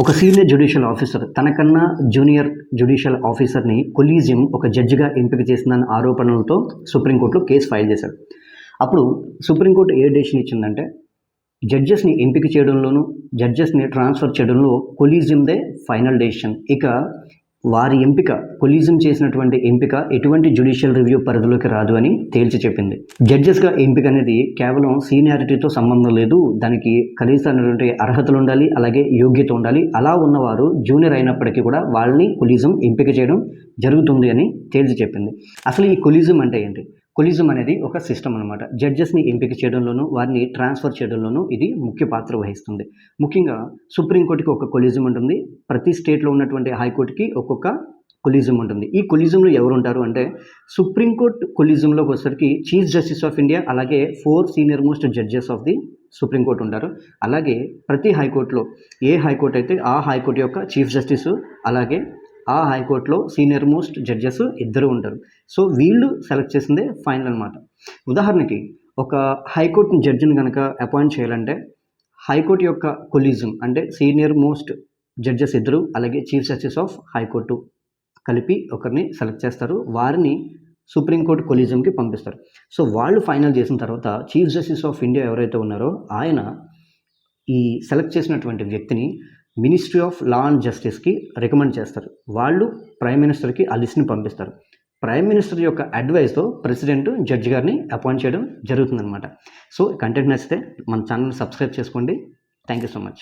ఒక senior judicial officer తనకన్నా junior judicial ఆఫీసర్ని కొలీజియం ఒక జడ్జిగా ఎంపిక చేసిందన్న ఆరోపణలతో సుప్రీంకోర్టులో కేసు ఫైల్ చేశారు. అప్పుడు సుప్రీంకోర్టు ఏ డెసిషన్ ఇచ్చిందంటే, జడ్జెస్ని ఎంపిక చేయడంలోనూ జడ్జెస్ని ట్రాన్స్ఫర్ చేయడంలో కొలీజియందే ఫైనల్ డెసిషన్. ఇక వారి ఎంపిక, కొలీజియం చేసినటువంటి ఎంపిక ఎటువంటి జ్యుడిషియల్ రివ్యూ పరిధిలోకి రాదు అని తేల్చి చెప్పింది. జడ్జెస్గా ఎంపిక అనేది కేవలం సీనియారిటీతో సంబంధం లేదు, దానికి కనీసమైనటువంటి అర్హతలు ఉండాలి, అలాగే యోగ్యత ఉండాలి. అలా ఉన్నవారు జూనియర్ అయినప్పటికీ కూడా వాళ్ళని కొలీజియం ఎంపిక చేయడం జరుగుతుంది అని తేల్చి చెప్పింది. అసలు ఈ కొలీజియం అంటే ఏంటి? కొలీజియం అనేది ఒక సిస్టమ్ అనమాట. జడ్జెస్ని ఎంపిక చేయడంలోనూ వారిని ట్రాన్స్ఫర్ చేయడంలోనూ ఇది ముఖ్య పాత్ర వహిస్తుంది. ముఖ్యంగా సుప్రీంకోర్టుకి ఒక కొలీజియం ఉంటుంది, ప్రతి స్టేట్లో ఉన్నటువంటి హైకోర్టుకి ఒక్కొక్క కొలీజియం ఉంటుంది. ఈ కొలీజియంలో ఎవరు ఉంటారు అంటే, సుప్రీంకోర్టు కొలీజియంలోకి వచ్చేసరికి చీఫ్ జస్టిస్ ఆఫ్ ఇండియా, అలాగే 4 senior most judges of the supreme court ఉంటారు. అలాగే ప్రతి హైకోర్టులో ఏ హైకోర్టు అయితే ఆ హైకోర్టు యొక్క చీఫ్ జస్టిస్, అలాగే ఆ హైకోర్టులో సీనియర్ మోస్ట్ జడ్జెస్ ఇద్దరు ఉంటారు. సో వీళ్ళు సెలెక్ట్ చేసిందే ఫైనల్ అనమాట. ఉదాహరణకి ఒక హైకోర్టు జడ్జిని కనుక అపాయింట్ చేయాలంటే, హైకోర్టు యొక్క కొలీజియం అంటే సీనియర్ మోస్ట్ జడ్జెస్ ఇద్దరు, అలాగే చీఫ్ జస్టిస్ ఆఫ్ హైకోర్టు కలిపి ఒకరిని సెలెక్ట్ చేస్తారు. వారిని సుప్రీంకోర్టు కొలీజియంకి పంపిస్తారు. సో వాళ్ళు ఫైనల్ చేసిన తర్వాత చీఫ్ జస్టిస్ ఆఫ్ ఇండియా ఎవరైతే ఉన్నారో ఆయన ఈ సెలెక్ట్ చేసినటువంటి వ్యక్తిని మినిస్ట్రీ ఆఫ్ లా అండ్ జస్టిస్కి రికమెండ్ చేస్తారు. వాళ్ళు ప్రైమ్ మినిస్టర్కి ఆ లిస్ట్ని పంపిస్తారు. ప్రైమ్ మినిస్టర్ యొక్క అడ్వైస్తో ప్రెసిడెంట్ జడ్జి గారిని అపాయింట్ చేయడం జరుగుతుందన్నమాట. సో కంటెంట్ నచ్చితే మన ఛానల్ సబ్స్క్రైబ్ చేసుకోండి. Thank you so much.